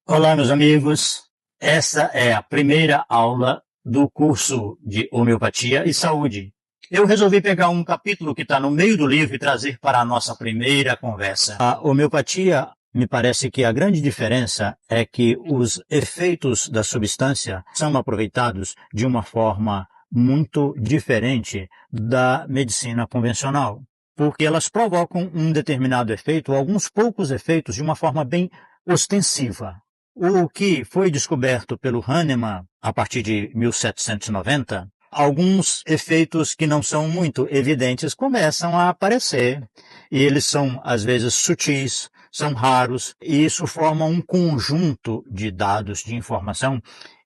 Olá, meus amigos. Essa é a primeira aula do curso de Homeopatia e Saúde. Eu resolvi pegar um capítulo que está no meio do livro e trazer para a nossa primeira conversa. A homeopatia, me parece que a grande diferença é que os efeitos da substância são aproveitados de uma forma muito diferente da medicina convencional, porque elas provocam um determinado efeito, alguns poucos efeitos, de uma forma bem ostensiva. O que foi descoberto pelo Hahnemann a partir de 1790, alguns efeitos que não são muito evidentes começam a aparecer. E eles são, às vezes, sutis, são raros, e isso forma um conjunto de dados, de informação,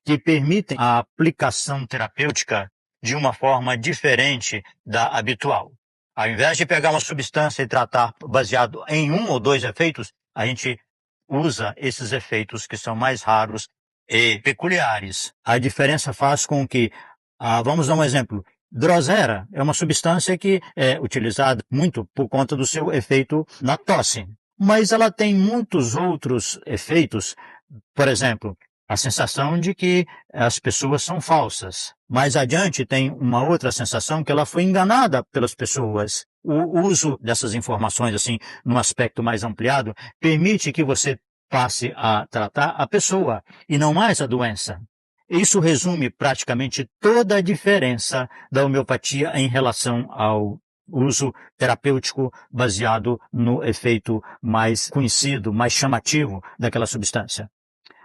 que permitem a aplicação terapêutica de uma forma diferente da habitual. Ao invés de pegar uma substância e tratar baseado em um ou dois efeitos, a gente usa esses efeitos que são mais raros e peculiares. A diferença faz com que, vamos dar um exemplo, Drosera é uma substância que é utilizada muito por conta do seu efeito na tosse, mas ela tem muitos outros efeitos, por exemplo, a sensação de que as pessoas são falsas. Mais adiante tem uma outra sensação que ela foi enganada pelas pessoas. O uso dessas informações, assim, num aspecto mais ampliado, permite que você passe a tratar a pessoa e não mais a doença. Isso resume praticamente toda a diferença da homeopatia em relação ao uso terapêutico baseado no efeito mais conhecido, mais chamativo daquela substância.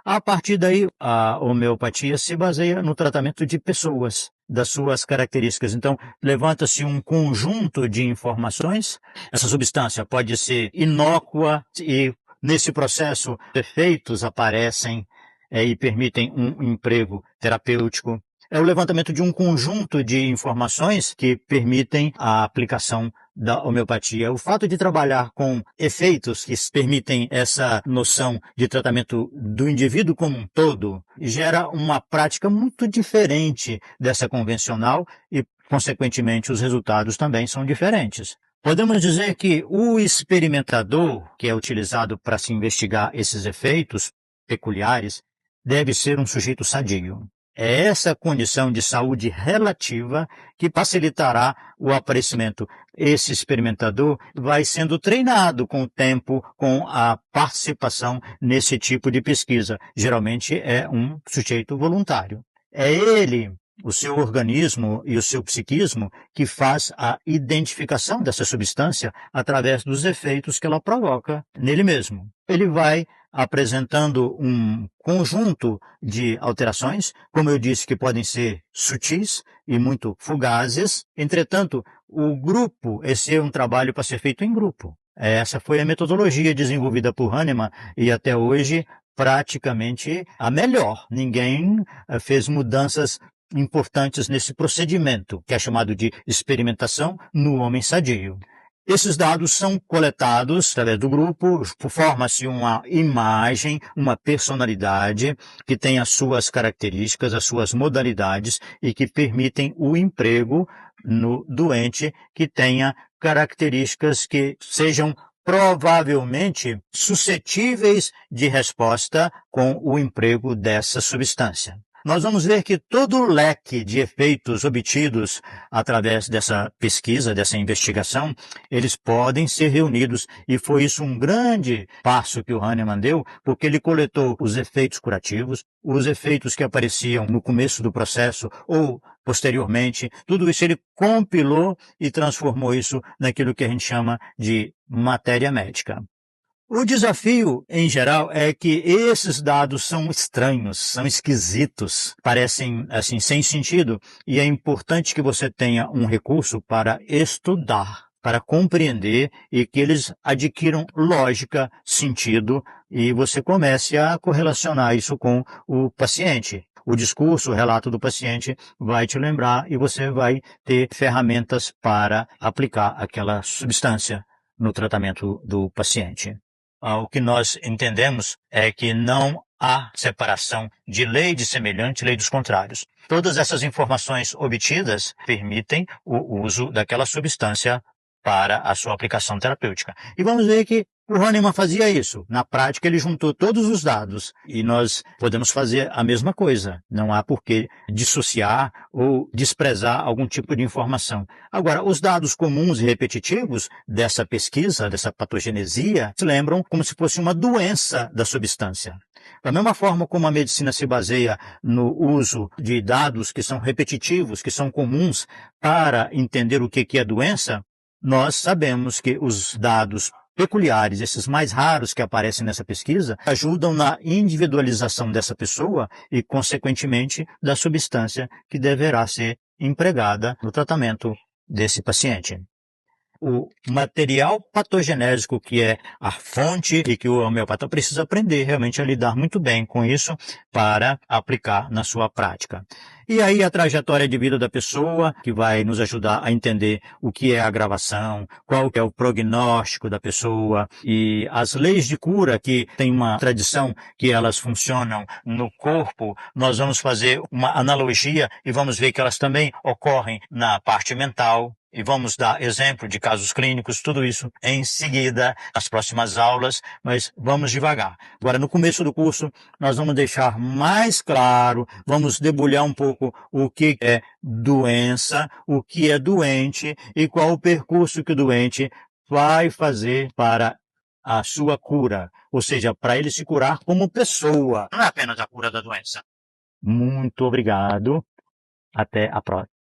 A partir daí, a homeopatia se baseia no tratamento de pessoas, das suas características. Então, levanta-se um conjunto de informações. Essa substância pode ser inócua e, nesse processo, efeitos aparecem e permitem um emprego terapêutico. É o levantamento de um conjunto de informações que permitem a aplicação da homeopatia. O fato de trabalhar com efeitos que permitem essa noção de tratamento do indivíduo como um todo gera uma prática muito diferente dessa convencional e, consequentemente, os resultados também são diferentes. Podemos dizer que o experimentador, que é utilizado para se investigar esses efeitos peculiares, deve ser um sujeito sadio. É essa condição de saúde relativa que facilitará o aparecimento. Esse experimentador vai sendo treinado com o tempo, com a participação nesse tipo de pesquisa. Geralmente é um sujeito voluntário. É ele, o seu organismo e o seu psiquismo, que faz a identificação dessa substância através dos efeitos que ela provoca nele mesmo. Ele vai apresentando um conjunto de alterações, como eu disse, que podem ser sutis e muito fugazes. Entretanto, o grupo, esse é um trabalho para ser feito em grupo. Essa foi a metodologia desenvolvida por Hahnemann e até hoje praticamente a melhor. Ninguém fez mudanças importantes nesse procedimento, que é chamado de experimentação no homem sadio. Esses dados são coletados através do grupo, forma-se uma imagem, uma personalidade que tem as suas características, as suas modalidades e que permitem o emprego no doente que tenha características que sejam provavelmente suscetíveis de resposta com o emprego dessa substância. Nós vamos ver que todo o leque de efeitos obtidos através dessa pesquisa, dessa investigação, eles podem ser reunidos, e foi isso um grande passo que o Hahnemann deu, porque ele coletou os efeitos curativos, os efeitos que apareciam no começo do processo ou posteriormente, tudo isso ele compilou e transformou isso naquilo que a gente chama de matéria médica. O desafio, em geral, é que esses dados são estranhos, são esquisitos, parecem, assim, sem sentido, e é importante que você tenha um recurso para estudar, para compreender e que eles adquiram lógica, sentido, e você comece a correlacionar isso com o paciente. O discurso, o relato do paciente vai te lembrar e você vai ter ferramentas para aplicar aquela substância no tratamento do paciente. O que nós entendemos é que não há separação de lei de semelhante e lei dos contrários. Todas essas informações obtidas permitem o uso daquela substância para a sua aplicação terapêutica. E vamos ver que O Hahnemann fazia isso. Na prática, ele juntou todos os dados e nós podemos fazer a mesma coisa. Não há por que dissociar ou desprezar algum tipo de informação. Agora, os dados comuns e repetitivos dessa pesquisa, dessa patogenesia, se lembram como se fosse uma doença da substância. Da mesma forma como a medicina se baseia no uso de dados que são repetitivos, que são comuns para entender o que é doença, nós sabemos que os dados peculiares, esses mais raros que aparecem nessa pesquisa, ajudam na individualização dessa pessoa e, consequentemente, da substância que deverá ser empregada no tratamento desse paciente. O material patogenésico, que é a fonte e que o homeopata precisa aprender realmente a lidar muito bem com isso para aplicar na sua prática. E aí a trajetória de vida da pessoa, que vai nos ajudar a entender o que é a agravação, qual é o prognóstico da pessoa e as leis de cura, que tem uma tradição que elas funcionam no corpo. Nós vamos fazer uma analogia e vamos ver que elas também ocorrem na parte mental. E vamos dar exemplo de casos clínicos, tudo isso em seguida, nas próximas aulas, mas vamos devagar. Agora, no começo do curso, nós vamos deixar mais claro, vamos debulhar um pouco o que é doença, o que é doente e qual o percurso que o doente vai fazer para a sua cura, ou seja, para ele se curar como pessoa, não é apenas a cura da doença. Muito obrigado. Até a próxima.